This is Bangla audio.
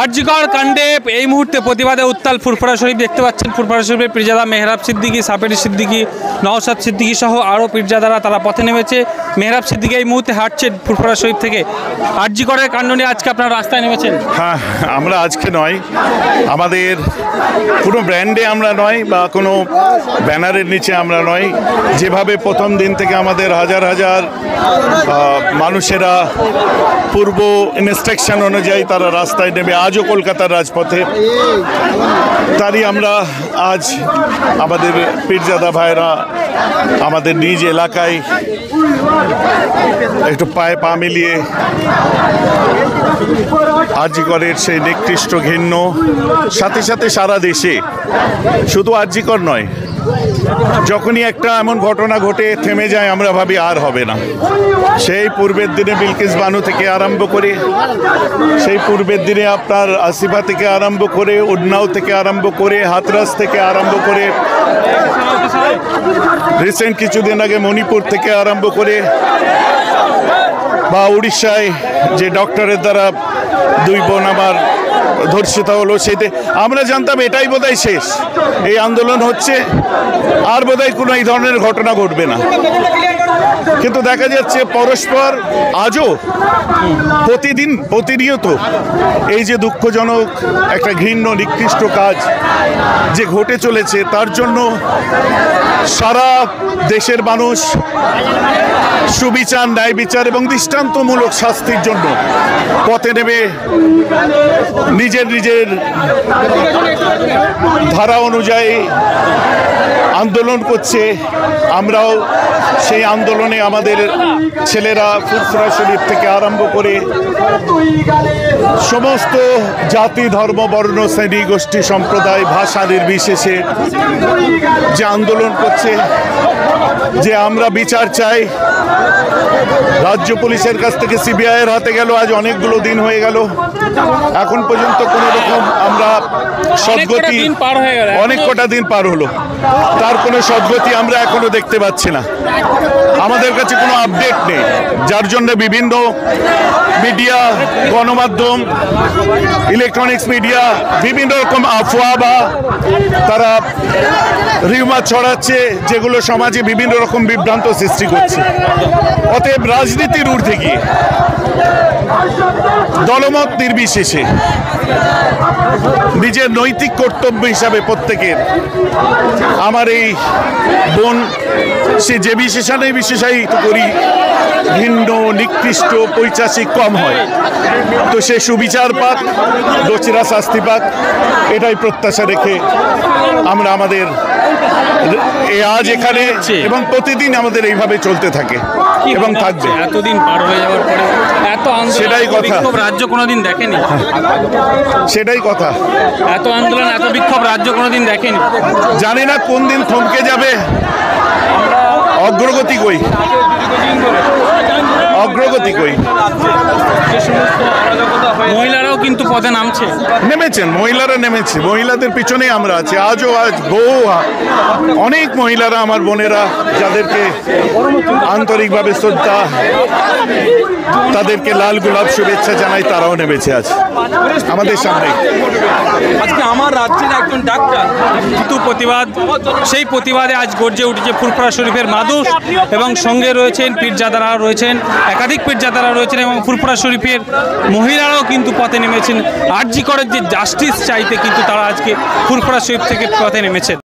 আরজিকর কাণ্ডে এই মুহূর্তে প্রতিবাদে উত্তাল ফুরফুরা শরীফ দেখতে পাচ্ছেন। ফুরফুরা শরীফের পীরজাদা মেহরাব সিদ্দিকী, সাপেরি সিদ্দিকী, নওশাদ সিদ্দিকী সহ আরও পীরজাদারা তারা পথে নেমেছে। মেহরাব সিদ্দিকী এই মুহূর্তে হাঁটছেন ফুরফুরা শরীফ থেকে। আরজিকরের কাণ্ড নিয়ে আজকে আপনারা রাস্তায় নেমেছেন। হ্যাঁ, আমরা আজকে নয়, আমাদের কোনো ব্র্যান্ডে আমরা নয় বা কোনো ব্যানারের নিচে আমরা নয়। যেভাবে প্রথম দিন থেকে আমাদের হাজার হাজার মানুষেরা পূর্ব ইনস্ট্রাকশন অনুযায়ী তারা রাস্তায় নেমে আজও কলকাতার রাজপথে, তারই আমরা আজ আমাদের পীরজাদা ভাইরা আমাদের নিজ এলাকায় একটু পায়ে পা মিলিয়ে আরজিকরের সেই নিকৃষ্ট ঘৃণ্য, সাথে সাথে সারা দেশে, শুধু আরজিকর নয়, যখনই একটা এমন ঘটনা ঘটে থেমে যায় আমরা ভাবি আর হবে না। সেই পূর্বের দিনে বিলকিস বানু থেকে আরম্ভ করে, সেই পূর্বের দিনে আপনার আসিফা থেকে আরম্ভ করে, উন্নাও থেকে আরম্ভ করে, হাতরাস থেকে আরম্ভ করে, রিসেন্ট কিছুদিন আগে মণিপুর থেকে আরম্ভ করে, বা উড়িষ্যায় যে ডক্টরের দ্বারা দুই বোন আমার ধর্ষিত হলো, সেইতে আমরা জানতাম এটাই বোধহয় শেষ, এই আন্দোলন হচ্ছে, আর বোধহয় কোনো এই ধরনের ঘটনা ঘটবে না। কিন্তু দেখা যাচ্ছে পরস্পর আজও প্রতিনিয়ত এই যে দুঃখজনক একটা ঘৃণ্য নিকৃষ্ট কাজ যে ঘটে চলেছে, তার জন্য সারা দেশের মানুষ সুবিচার, ন্যায় বিচার এবং দৃষ্টান্তমূলক শাস্তির জন্য পথে নেমে নিজের ধারা অনুযায়ী আন্দোলন করছে। আমরাও সেই আন্দোলনে আমাদের ছেলেরা ফুরফুরা শরীফ থেকে আরম্ভ করে সমস্ত জাতি, ধর্ম, বর্ণ, শ্রেণী, গোষ্ঠী, সম্প্রদায়, ভাষা নির্বিশেষে যে আন্দোলন করছে, যে আমরা বিচার চাই। রাজ্য পুলিশের কাছ থেকে সিবিআইয়ের হাতে গেল, আজ অনেকগুলো দিন হয়ে গেল, এখন পর্যন্ত কোনো রকম আমরা সদ্গতি, অনেক কটা দিন পার হলো, তার কোনো সদ্গতি আমরা এখনো দেখতে পাচ্ছি না। আমাদের কাছে কোনো আপডেট নেই, যার জন্য বিভিন্ন মিডিয়া, গণমাধ্যম, ইলেকট্রনিক্স মিডিয়া বিভিন্ন রকম আফওয়া বা তারা রিউমার ছড়াচ্ছে, যেগুলো সমাজে বিভিন্ন রকম বিভ্রান্ত সৃষ্টি করছে। অতএব রাজনীতির ঊর্ধ্বে গিয়ে দলমত নির্বিশেষে নিজের নৈতিক কর্তব্য হিসাবে প্রত্যেকের, আমার এই বোন সে যে বিশেষণে বিশেষায়িত করি, ভিন্ন, নিকৃষ্ট, পৈশাচিক কম হয়, তো সে সুবিচার পাক, দোষীরা শাস্তি পাক, এটাই প্রত্যাশা রেখে আমরা আমাদের আজ এখানে এবং প্রতিদিন আমাদের এইভাবে চলতে থাকে এবং থাকবে। এতদিন পার হয়ে যাওয়ার পরে এত সেটাই কথা, রাজ্য কোনোদিন দেখেনি, সেটাই কথা, এত আন্দোলন, এত বিক্ষোভ রাজ্য কোনোদিন দেখেনি। জানি না কোন দিন থমকে যাবে, অগ্রগতি কই, অগ্রগতি কই। মহিলারাও কিন্তু পথে নেমেছেন, মহিলারা নেমেছে, মহিলাদের পিছনে আমরা আছি। আজ বহু অনেক মহিলারা, আমার বোনেরা, যাদেরকে আন্তরিকভাবে শ্রদ্ধা, তাদেরকে লাল গোলাপ শুভেচ্ছা জানাই, তারাও নেমেছে আজ আমাদের সামনে। আজকে আমার রাজ্যের একজন ডাক্তার কিন্তু প্রতিবাদ, সেই প্রতিবাদে আজ গর্জে উঠেছে ফুরফুরা শরীফের মানুষ, এবং সঙ্গে রয়েছেন পীরজাদারা রয়েছেন, একাধিক পীরজাদারা রয়েছেন, এবং ফুরফুরা শরীফের মহিলারাও কিন্তু পথে নেমেছেন। আরজিকরের যে জাস্টিস চাইতে কিন্তু তারা আজকে ফুরফুরা শরীফ থেকে পথে নেমেছেন।